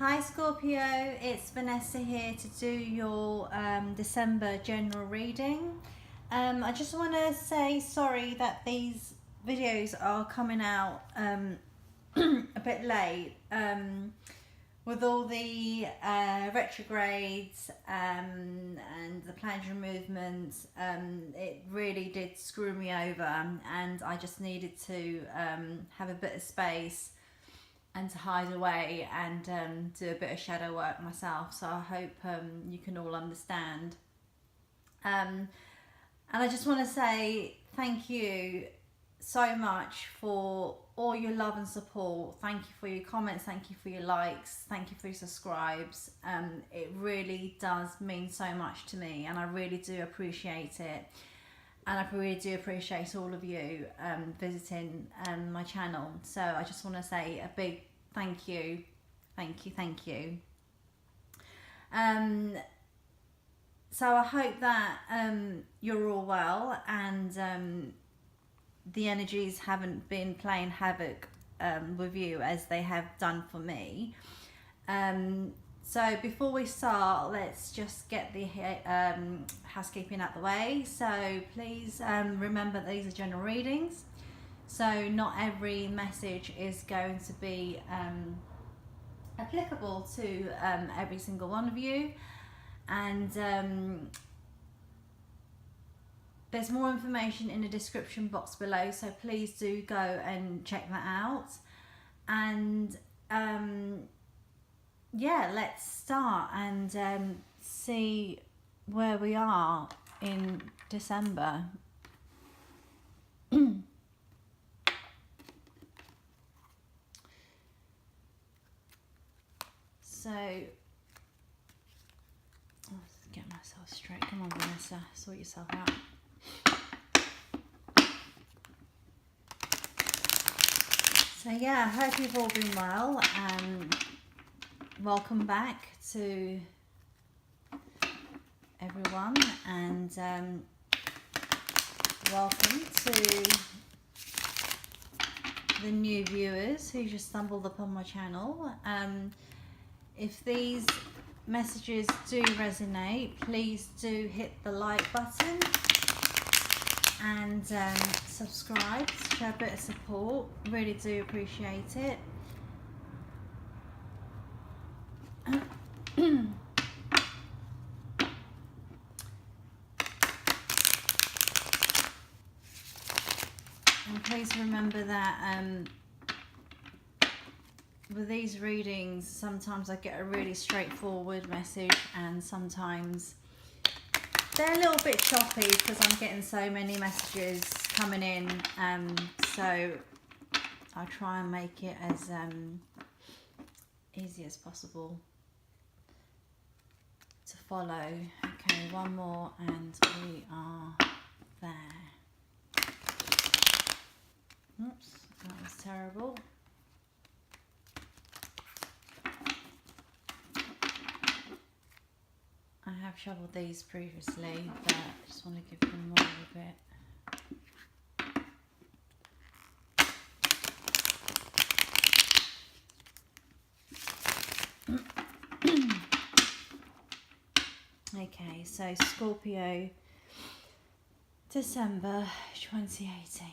Hi Scorpio, it's Vanessa here to do your December general reading. I just want to say sorry that these videos are coming out a bit late. With all the retrogrades and the planetary movements, it really did screw me over, and I just needed to have a bit of space and to hide away and do a bit of shadow work myself. So I hope you can all understand. And I just want to say thank you so much for all your love and support. Thank you for your comments, thank you for your likes, thank you for your subscribes. It really does mean so much to me, and I really do appreciate it. And I really do appreciate all of you visiting my channel. So I just want to say a big thank you. So I hope that you're all well, and the energies haven't been playing havoc with you as they have done for me. So before we start, let's just get the housekeeping out the way. So please remember these are general readings, so not every message is going to be applicable to every single one of you, and there's more information in the description box below, so please do go and check that out. And yeah, let's start and see where we are in December. So, let's get myself straight. Come on, Vanessa, sort yourself out. So yeah, I hope you've all been well. Welcome back to everyone, and welcome to the new viewers who just stumbled upon my channel. If these messages do resonate, please do hit the like button and subscribe to show a bit of support. Really do appreciate it. And please remember that with these readings, sometimes I get a really straightforward message, and sometimes they're a little bit choppy because I'm getting so many messages coming in. So I try and make it as easy as possible to follow. Okay, one more and we are there. Oops, that was terrible. I have shuffled these previously, but I just want to give them more of a bit. Okay, so Scorpio, December 2018.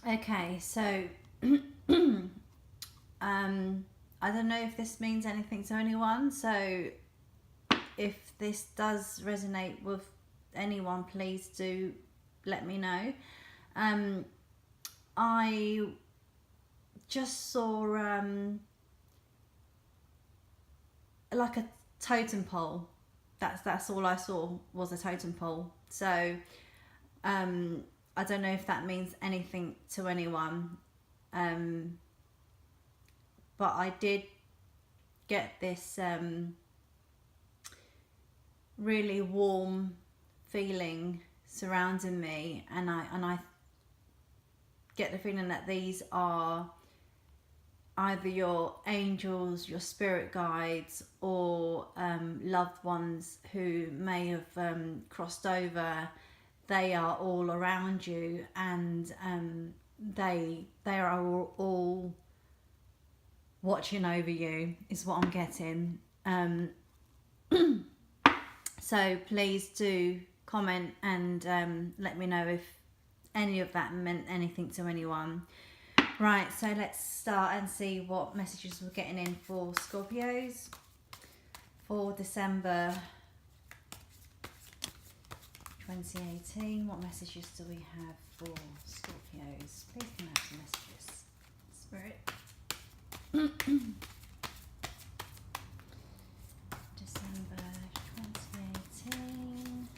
Okay, so I don't know if this means anything to anyone, so if this does resonate with anyone, please do let me know. I just saw like a totem pole. That's all I saw was a totem pole. So I don't know if that means anything to anyone, but I did get this really warm feeling surrounding me, and I get the feeling that these are either your angels, your spirit guides, or loved ones who may have crossed over. They are all around you, and they are all watching over you, is what I'm getting. So please do comment and let me know if any of that meant anything to anyone. Right, so let's start and see what messages we're getting in for Scorpios for December 2018. What messages do we have for Scorpios? Please come out some messages, Spirit. December 2018.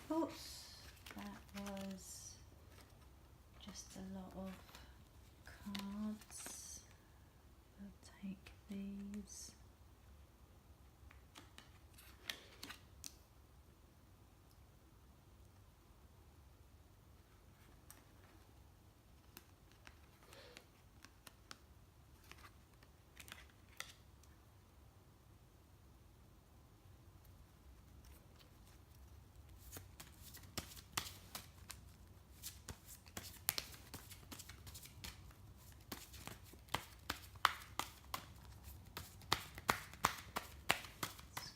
Oops, that was just a lot of cards. We'll take these.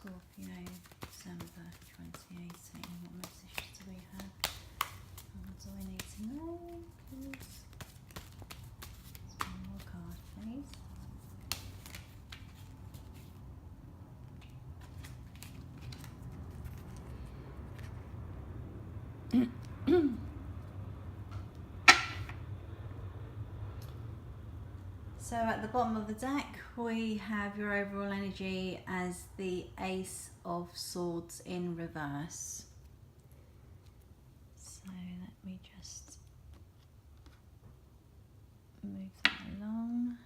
Scorpio, December 2018. What messages do we have? What do we need to know, please? One more card, please. So at the bottom of the deck, we have your overall energy as the Ace of Swords in reverse. So let me just move that along.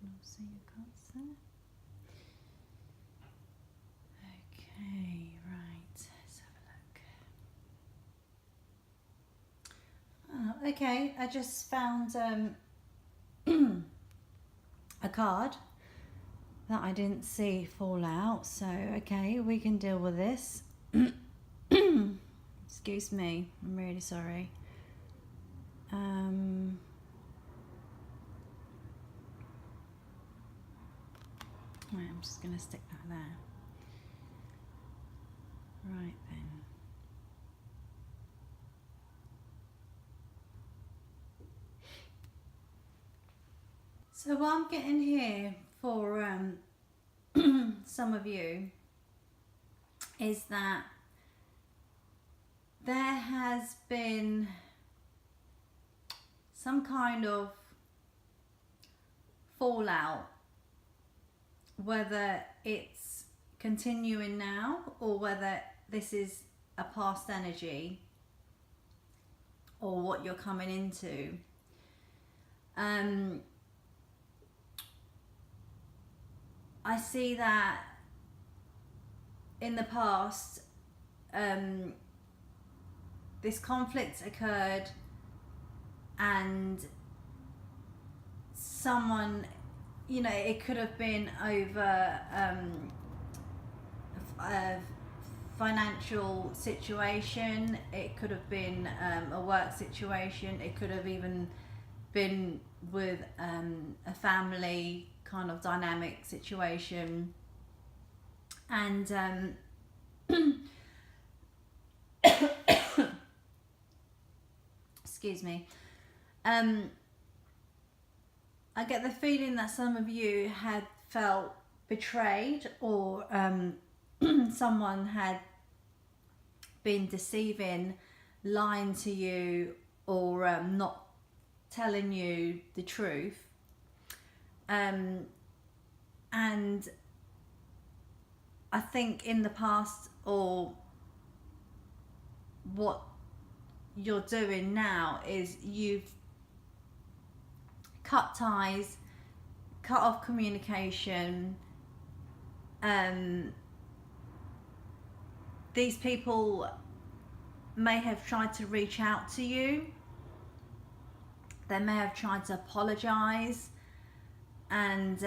You can all see your cards there. Okay, right, let's have a look. Oh, okay, I just found a card that I didn't see fall out, so okay, we can deal with this. Excuse me, I'm really sorry. Right, I'm just going to stick that there. Right then. So what I'm getting here for some of you is that there has been some kind of fallout, whether it's continuing now or whether this is a past energy or what you're coming into. I see that in the past, this conflict occurred, and someone, you know, it could have been over a financial situation, it could have been a work situation, it could have even been with a family kind of dynamic situation. And excuse me, I get the feeling that some of you had felt betrayed, or someone had been deceiving, lying to you, or not telling you the truth. And I think in the past, or what you're doing now, is you've cut ties, cut off communication. These people may have tried to reach out to you, they may have tried to apologize, and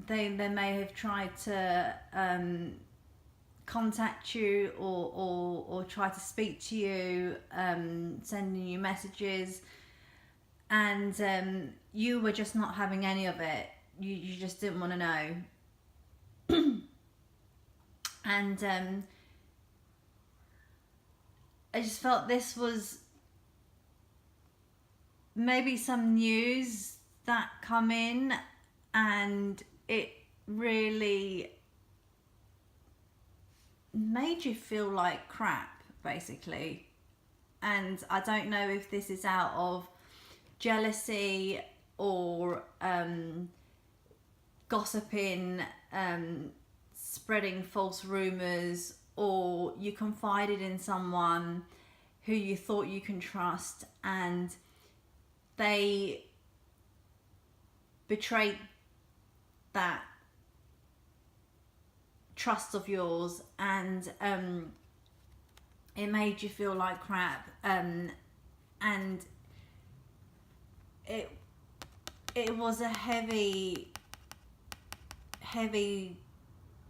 they may have tried to contact you, or try to speak to you, sending you messages, and you were just not having any of it. You just didn't want to know. And I just felt this was maybe some news that come in, and it really made you feel like crap, basically. And I don't know if this is out of jealousy, or gossiping, spreading false rumors, or you confided in someone who you thought you can trust, and they betrayed that trust of yours, and it made you feel like crap, and it was a heavy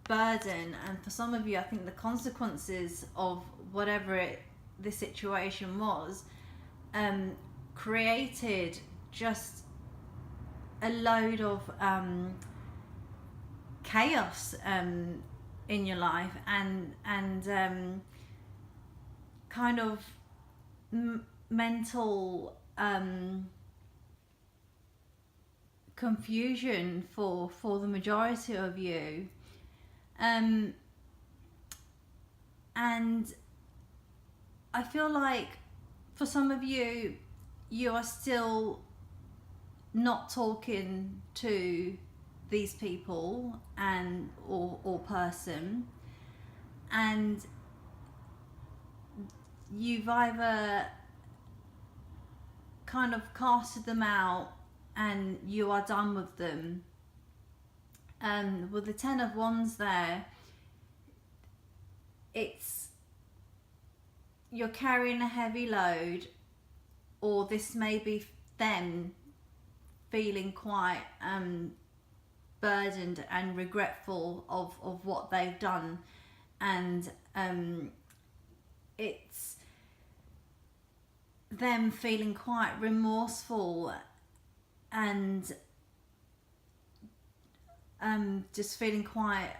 burden. And for some of you, I think the consequences of whatever the situation was created just a load of chaos in your life, and kind of mental confusion for the majority of you, and I feel like for some of you, you are still not talking to these people or person, and you've either kind of casted them out and you are done with them. With the 10 of Wands there, it's you're carrying a heavy load, or this may be them feeling quite burdened and regretful of what they've done, and it's them feeling quite remorseful, and just feeling quite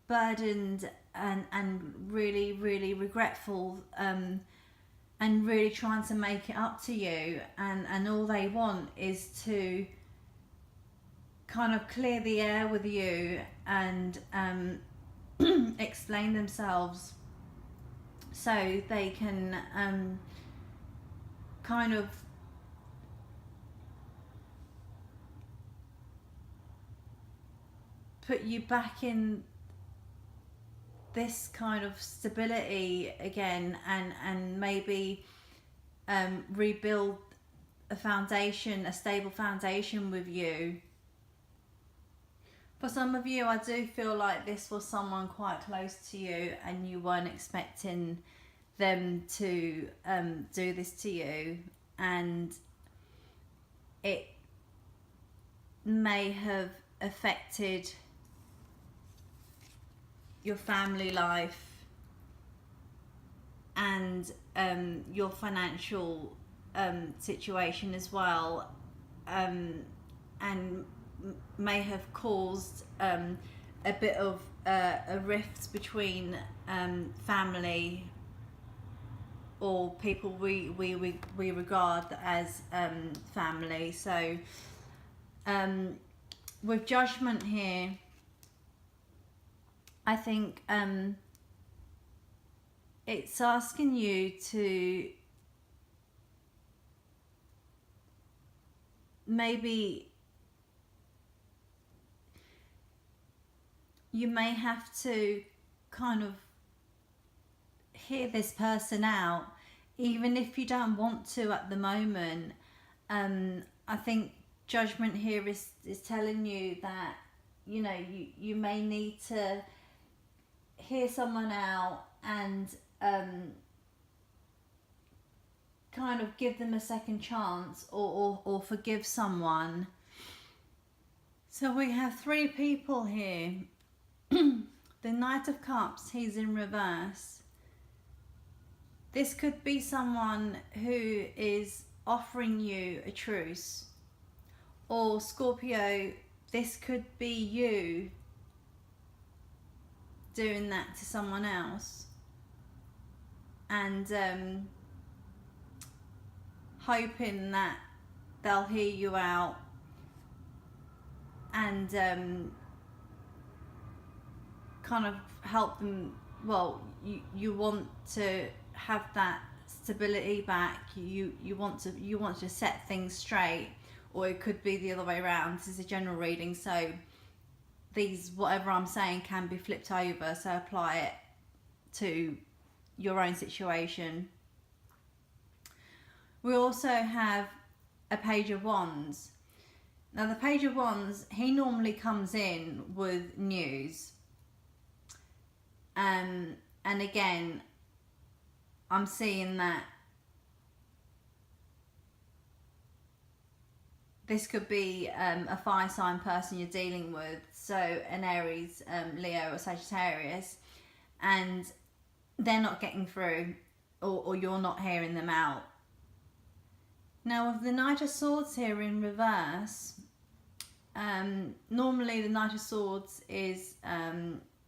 burdened, and really regretful, and really trying to make it up to you, and all they want is to kind of clear the air with you, and explain themselves, so they can kind of put you back in this kind of stability again, and maybe rebuild a foundation, a stable foundation with you. For some of you, I do feel like this was someone quite close to you and you weren't expecting them to do this to you, and it may have affected your family life and your financial situation as well, and may have caused a bit of a rift between family or people we regard as family. So with Judgment here, I think it's asking you to maybe, you may have to kind of hear this person out, even if you don't want to at the moment. I think Judgment here is telling you that, you know, you may need to hear someone out and kind of give them a second chance, or forgive someone. So we have 3 people here. The Knight of Cups, he's in reverse. This could be someone who is offering you a truce. Or Scorpio, this could be you doing that to someone else. And hoping that they'll hear you out and kind of help them. Well, you want to have that stability back. You want to set things straight, or it could be the other way around. This is a general reading, so these, whatever I'm saying, can be flipped over, so apply it to your own situation. We also have a Page of Wands. Now the Page of Wands, he normally comes in with news. And again, I'm seeing that this could be a fire sign person you're dealing with, so an Aries, Leo or Sagittarius, and they're not getting through, or you're not hearing them out. Now with the Knight of Swords here in reverse, normally the Knight of Swords is,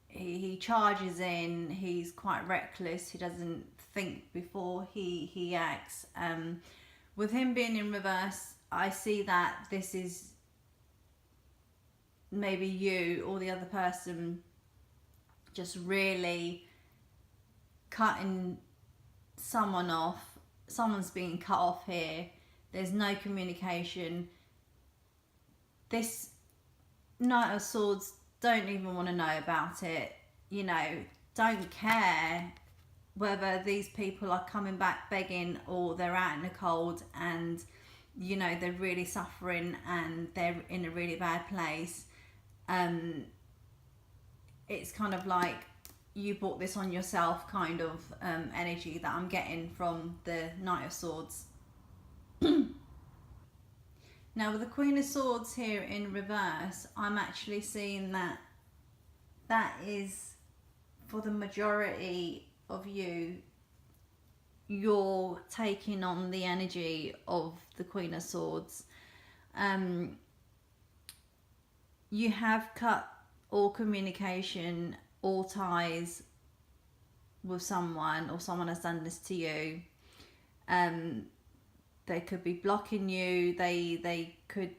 he charges in, he's quite reckless, he doesn't think before he acts. With him being in reverse, I see that this is maybe you or the other person just really cutting someone off. Someone's being cut off here. There's no communication. This Knight of Swords don't even want to know about it. You know, don't care whether these people are coming back begging or they're out in the cold and, you know, they're really suffering and they're in a really bad place. It's kind of like you brought this on yourself kind of energy that I'm getting from the Knight of Swords. Now with the Queen of Swords here in reverse, I'm actually seeing that that is, for the majority of you, you're taking on the energy of the Queen of Swords. You have cut all communication, all ties with someone, or someone has done this to you. They could be blocking you, they could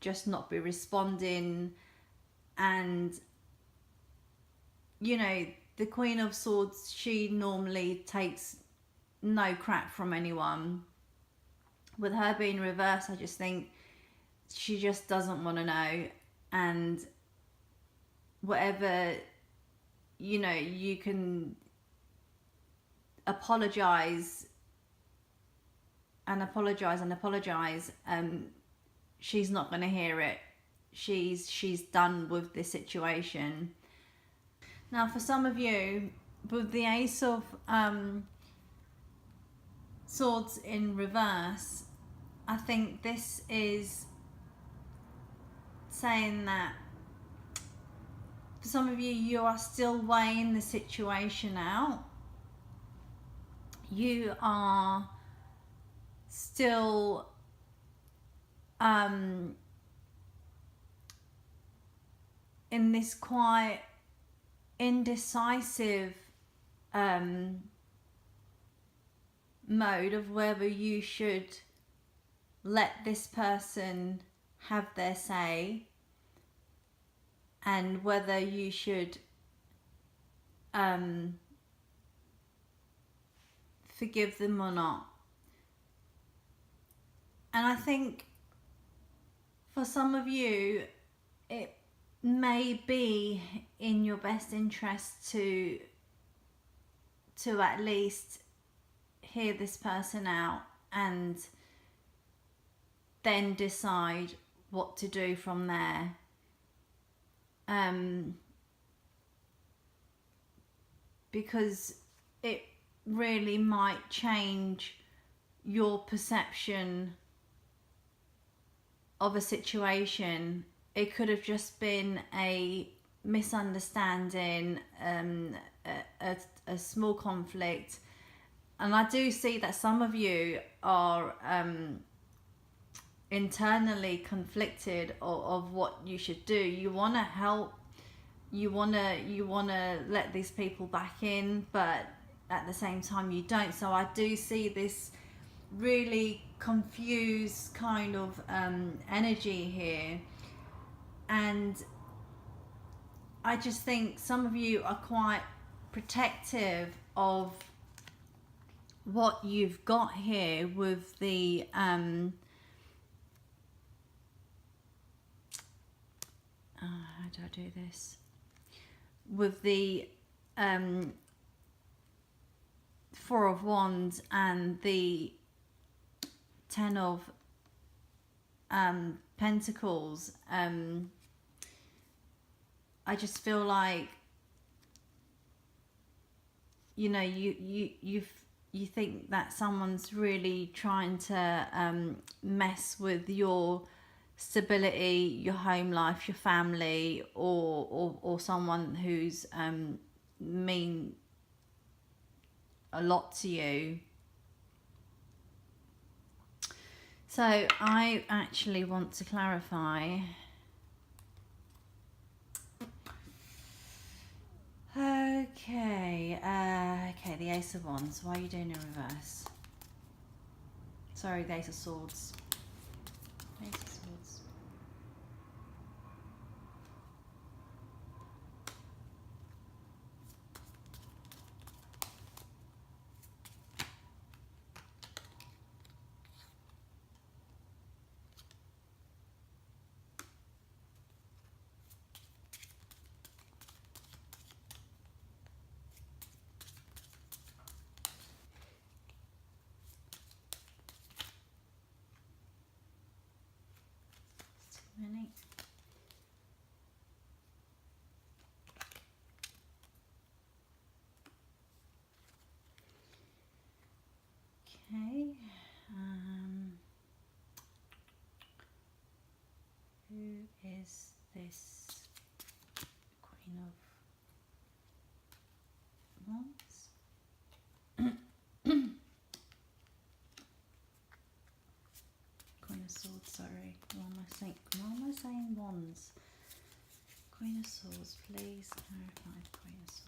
just not be responding, and you know, the Queen of Swords, she normally takes no crap from anyone. With her being reversed, I just think she just doesn't want to know, and whatever, you know, you can apologize and apologize and apologize, she's not going to hear it. she's done with this situation. Now, for some of you, with the Ace of Swords in reverse, I think this is saying that for some of you, you are still weighing the situation out. You are still in this quite indecisive mode of whether you should let this person have their say and whether you should forgive them or not. And I think for some of you, it may be in your best interest to at least hear this person out and then decide what to do from there. Because it really might change your perception of a situation. It could have just been a misunderstanding, a small conflict. And I do see that some of you are internally conflicted of what you should do. You want to help, you want to let these people back in, but at the same time you don't. So I do see this really confused kind of energy here, and I just think some of you are quite protective of what you've got here with the how do I do this? With the Four of Wands and the Ten of Pentacles. I just feel like, you know, you think that someone's really trying to mess with your stability, your home life, your family, or someone who's mean a lot to you. So I actually want to clarify. Okay, okay, the Ace of Wands. Why are you doing it reverse? Sorry, the Ace of Swords. Ace of Swords. Many. Okay. Who is this Queen of Wands? Queen of Swords, sorry. Why am I saying Wands? Queen of Swords, please clarify the Queen of Swords.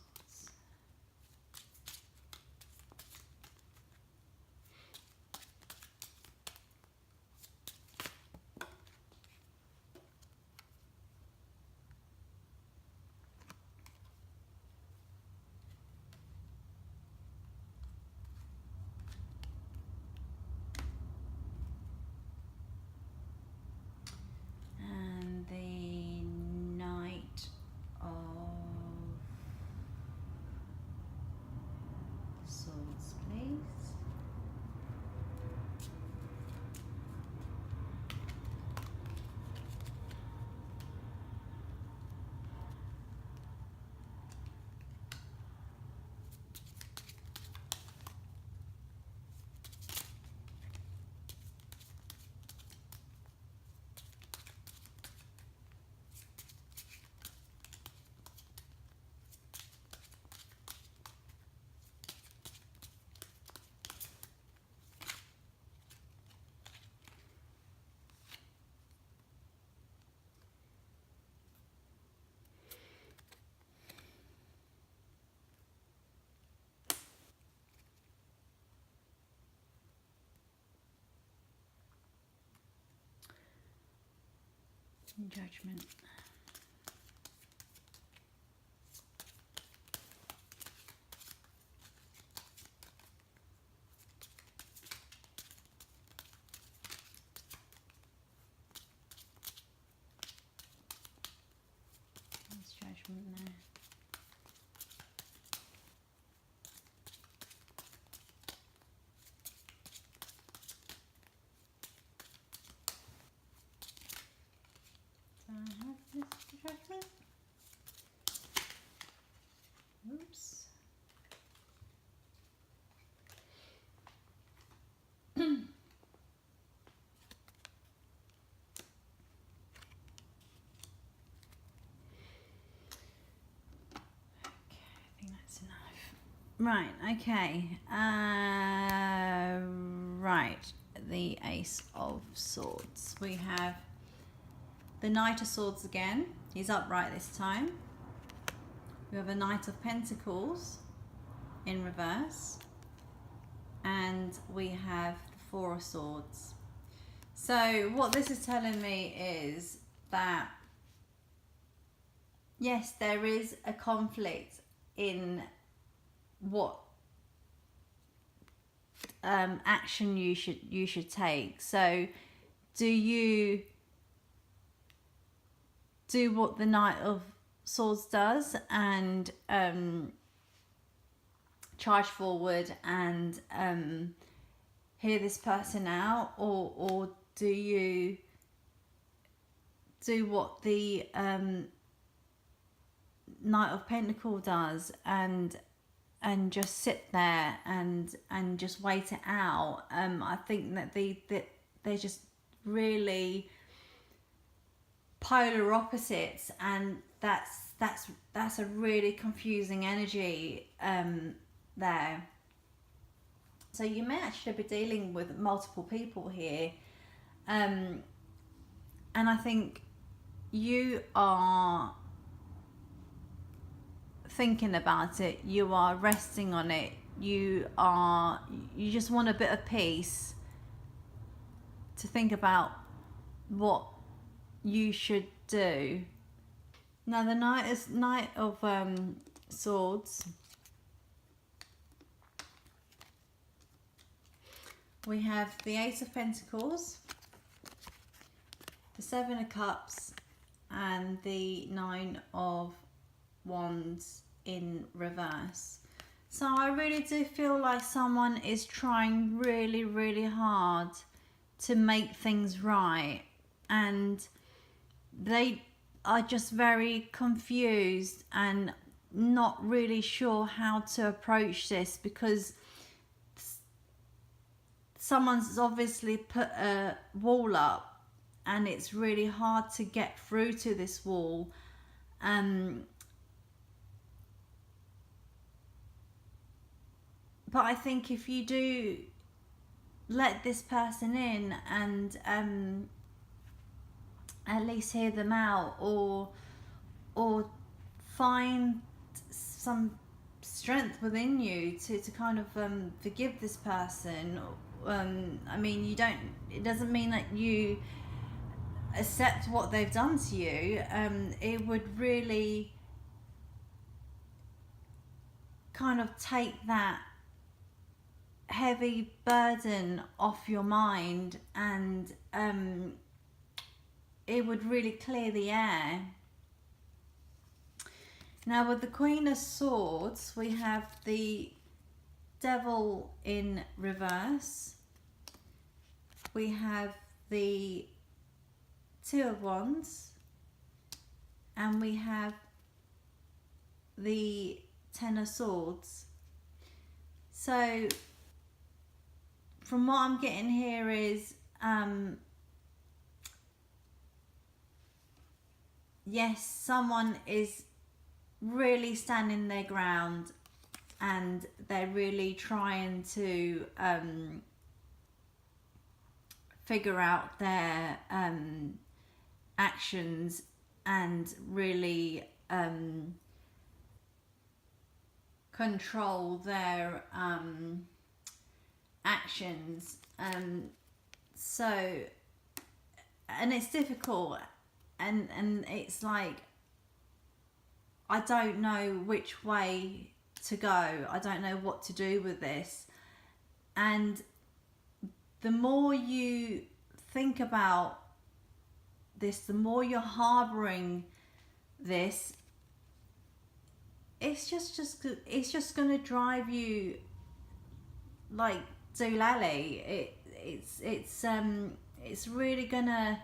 And the Knight of Judgment. There's judgment there. Do I have this judgment? Oops. I think that's enough. Right, okay. Right, the Ace of Swords. We have the Knight of Swords again. He's upright this time. We have a Knight of Pentacles in reverse. And we have the Four of Swords. So what this is telling me is that, yes, there is a conflict in what action you should take. So do you do what the Knight of Swords does and charge forward and hear this person out, or do you do what the Knight of Pentacles does and just sit there and just wait it out? I think that they're just really polar opposites, and that's a really confusing energy there. So you may actually be dealing with multiple people here, and I think you are thinking about it, you are resting on it, you just want a bit of peace to think about what you should do. Now the Knight of Swords, we have the Ace of Pentacles, the Seven of Cups, and the Nine of Wands in reverse. So I really do feel like someone is trying really, really hard to make things right, and they are just very confused and not really sure how to approach this, because someone's obviously put a wall up and it's really hard to get through to this wall. But I think if you do let this person in and at least hear them out, or find some strength within you to kind of forgive this person. I mean, it doesn't mean that you accept what they've done to you. It would really kind of take that heavy burden off your mind, and it would really clear the air. Now with the Queen of Swords, we have the Devil in reverse, we have the Two of Wands, and we have the Ten of Swords. So from what I'm getting here is, yes, someone is really standing their ground and they're really trying to figure out their actions and really control their actions. So, and it's difficult and it's like, I don't know which way to go. I don't know what to do with this. And the more you think about this, the more you're harboring this, it's just going to drive you like doolally. It's really going to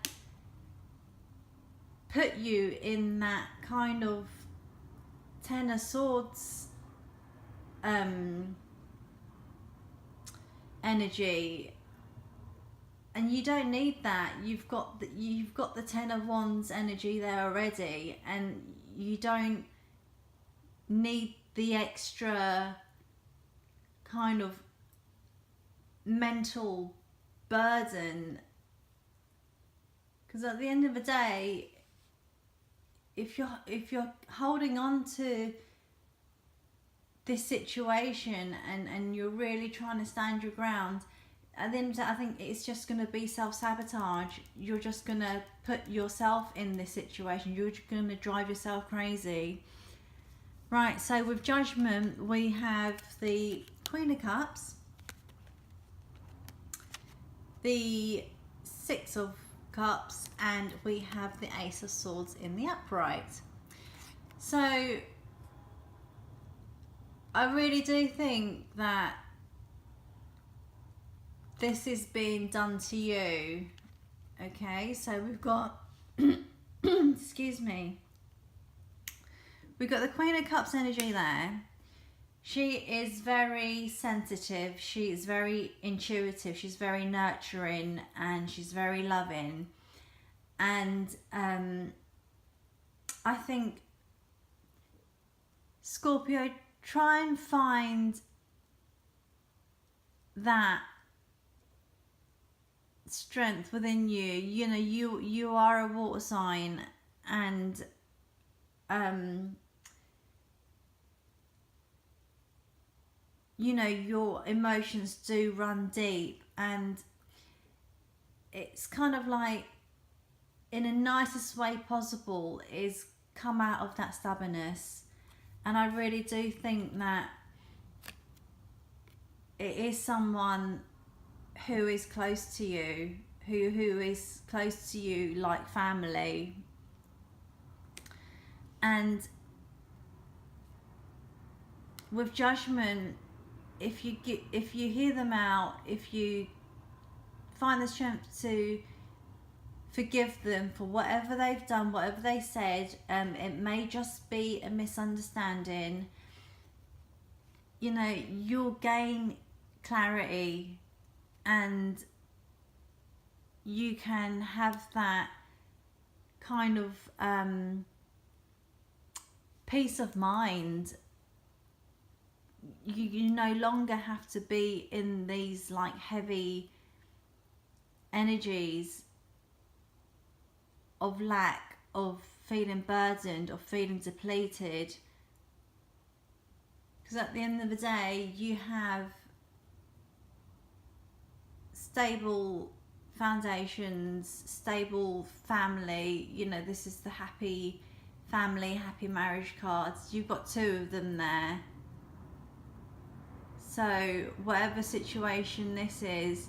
put you in that kind of Ten of Swords energy, and you don't need that. You've got the Ten of Wands energy there already, and you don't need the extra kind of mental burden, because at the end of the day, if you're holding on to this situation and you're really trying to stand your ground, at the end of the day, I think it's just going to be self-sabotage. You're just going to put yourself in this situation. You're just going to drive yourself crazy. Right, so with Judgment, we have the Queen of Cups, the Six of Cups, and we have the Ace of Swords in the upright. So I really do think that this is being done to you. Okay, so we've got excuse me, we've got the Queen of Cups energy there. She is very sensitive, she's very intuitive, she's very nurturing, and she's very loving. And I think, Scorpio, try and find that strength within you. You know, you are a water sign, and you know, your emotions do run deep, and it's kind of like, in the nicest way possible, is come out of that stubbornness. And I really do think that it is someone who is close to you, who is close to you like family. And with Judgment, if you hear them out, if you find the strength to forgive them for whatever they've done, whatever they said, it may just be a misunderstanding. You know, you'll gain clarity, and you can have that kind of peace of mind. You no longer have to be in these like heavy energies of lack, of feeling burdened, of feeling depleted. Because at the end of the day, you have stable foundations, stable family. You know, this is the happy family, happy marriage cards. You've got two of them there. So whatever situation this is,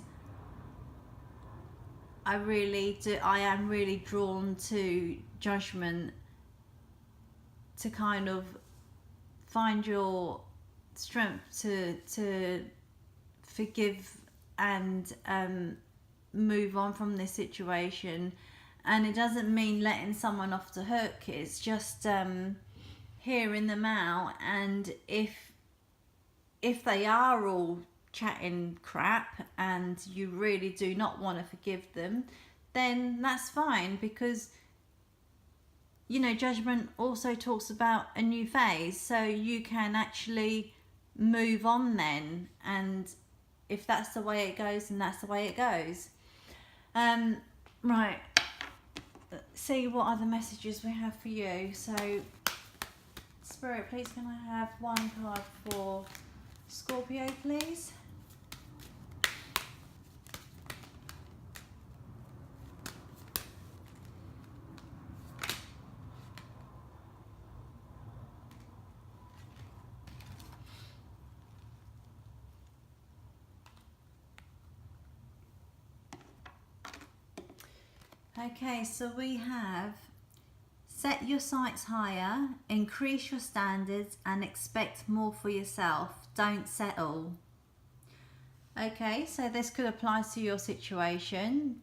I am really drawn to Judgment, to kind of find your strength to forgive and move on from this situation. And it doesn't mean letting someone off the hook, it's just hearing them out. And if they are all chatting crap and you really do not want to forgive them, then that's fine, because you know, Judgment also talks about a new phase, so you can actually move on then. And if that's the way it goes, then that's the way it goes. Right, let's see what other messages we have for you. So Spirit, please can I have one card for Scorpio, please? Okay, so we have set your sights higher, increase your standards, and expect more for yourself. Don't settle. Okay, so this could apply to your situation.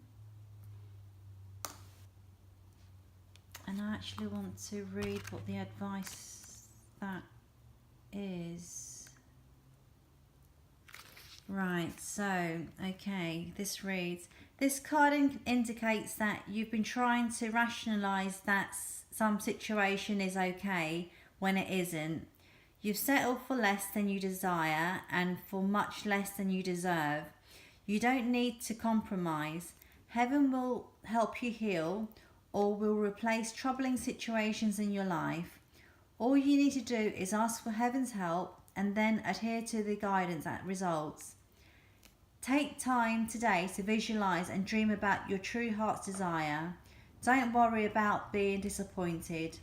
And I actually want to read what the advice that is. Right, so, okay, this reads, this card indicates that you've been trying to rationalise that some situation is okay when it isn't. You've settled for less than you desire and for much less than you deserve. You don't need to compromise. Heaven will help you heal or will replace troubling situations in your life. All you need to do is ask for heaven's help and then adhere to the guidance that results. Take time today to visualize and dream about your true heart's desire. Don't worry about being disappointed.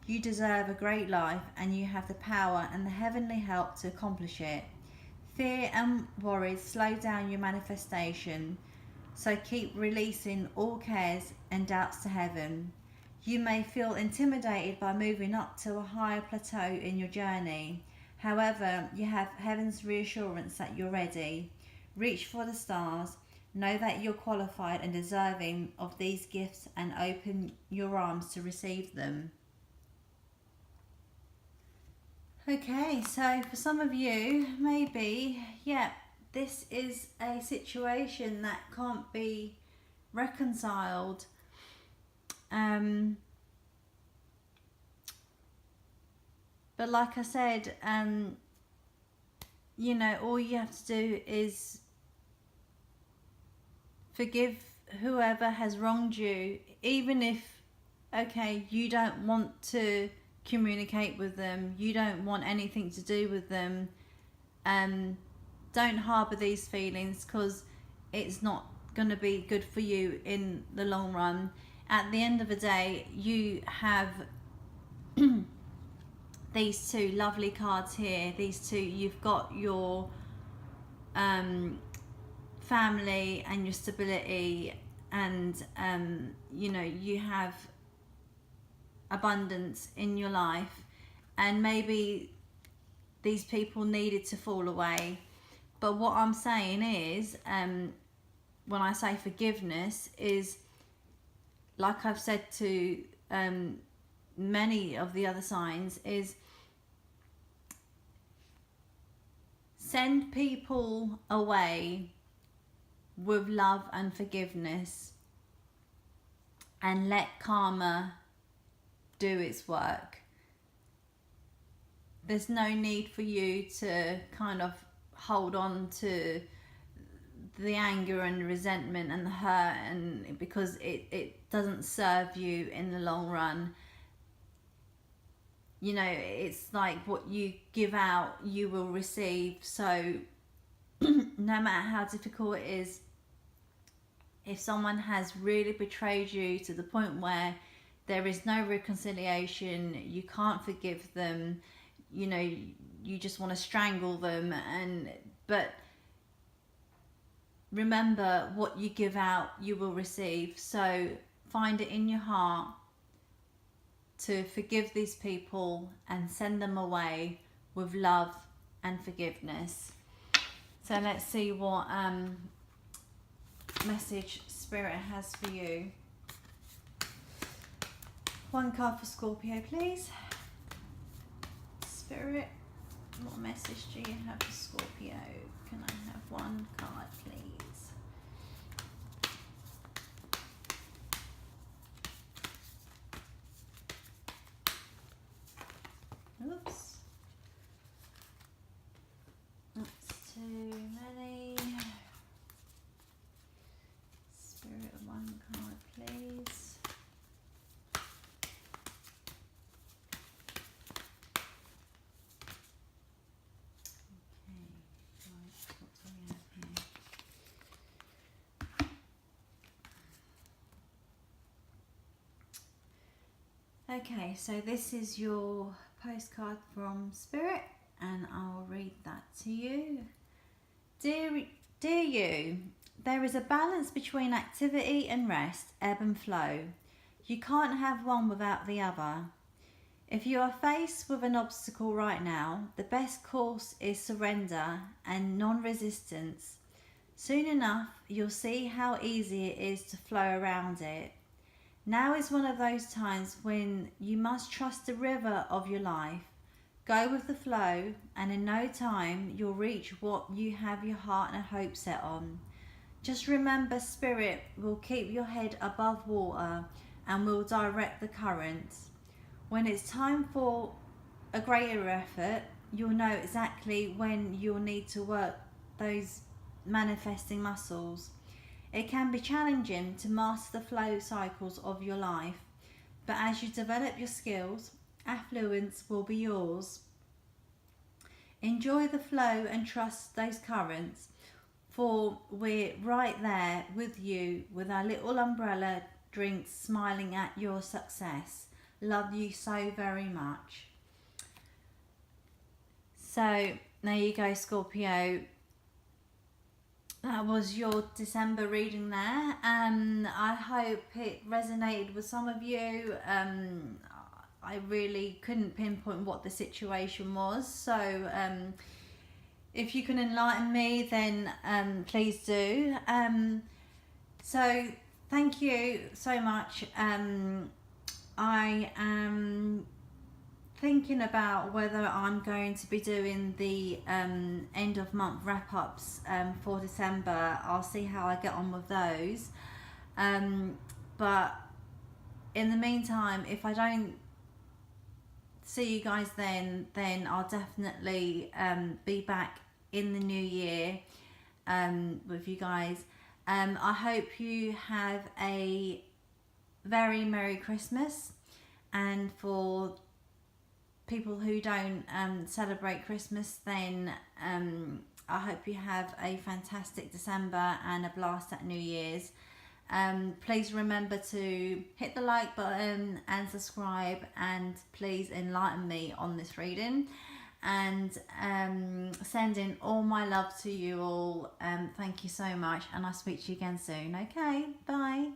You deserve a great life and you have the power and the heavenly help to accomplish it. Fear and worries slow down your manifestation, so keep releasing all cares and doubts to heaven. You may feel intimidated by moving up to a higher plateau in your journey. However, you have heaven's reassurance that you're ready. Reach for the stars. Know that you're qualified and deserving of these gifts and open your arms to receive them. Okay, so for some of you, maybe, this is a situation that can't be reconciled. But like I said, all you have to do is forgive whoever has wronged you, even if, you don't want to communicate with them, you don't want anything to do with them. Don't harbour these feelings, because it's not going to be good for you in the long run. At the end of the day, you have these two lovely cards here. These two, you've got your family and your stability, and you have abundance in your life, and maybe these people needed to fall away. But what I'm saying is, when I say forgiveness, is like I've said to many of the other signs, is send people away with love and forgiveness and let karma do its work. There's no need for you to kind of hold on to the anger and resentment and the hurt, and because it doesn't serve you in the long run. It's like what you give out, you will receive. So no matter how difficult it is, if someone has really betrayed you to the point where there is no reconciliation, you can't forgive them, you just want to strangle them, but remember, what you give out, you will receive. So find it in your heart to forgive these people and send them away with love and forgiveness. So let's see what message Spirit has for you. One card for Scorpio, please. Spirit, what message do you have for Scorpio? Can I have one card, please? Oops. That's too many. Spirit, one card, please. Okay, so this is your postcard from Spirit, and I'll read that to you. Dear Dear you, there is a balance between activity and rest, ebb and flow. You can't have one without the other. If you are faced with an obstacle right now, the best course is surrender and non-resistance. Soon enough, you'll see how easy it is to flow around it. Now is one of those times when you must trust the river of your life. Go with the flow, and in no time you'll reach what you have your heart and hope set on. Just remember, Spirit will keep your head above water and will direct the currents. When it's time for a greater effort, you'll know exactly when you'll need to work those manifesting muscles. It can be challenging to master the flow cycles of your life, but as you develop your skills, affluence will be yours. Enjoy the flow and trust those currents, for we're right there with you with our little umbrella drinks, smiling at your success. Love you so very much. So there you go, Scorpio. That was your December reading there. I hope it resonated with some of you. I really couldn't pinpoint what the situation was. So if you can enlighten me, then please do. So thank you so much. I am thinking about whether I'm going to be doing the end of month wrap-ups for December. I'll see how I get on with those. But in the meantime, if I don't see you guys then I'll definitely be back in the new year with you guys. I hope you have a very Merry Christmas, and for people who don't celebrate Christmas, then I hope you have a fantastic December and a blast at New Year's. Please remember to hit the like button and subscribe, and please enlighten me on this reading, and sending all my love to you all. Thank you so much, and I'll speak to you again soon. Okay, bye.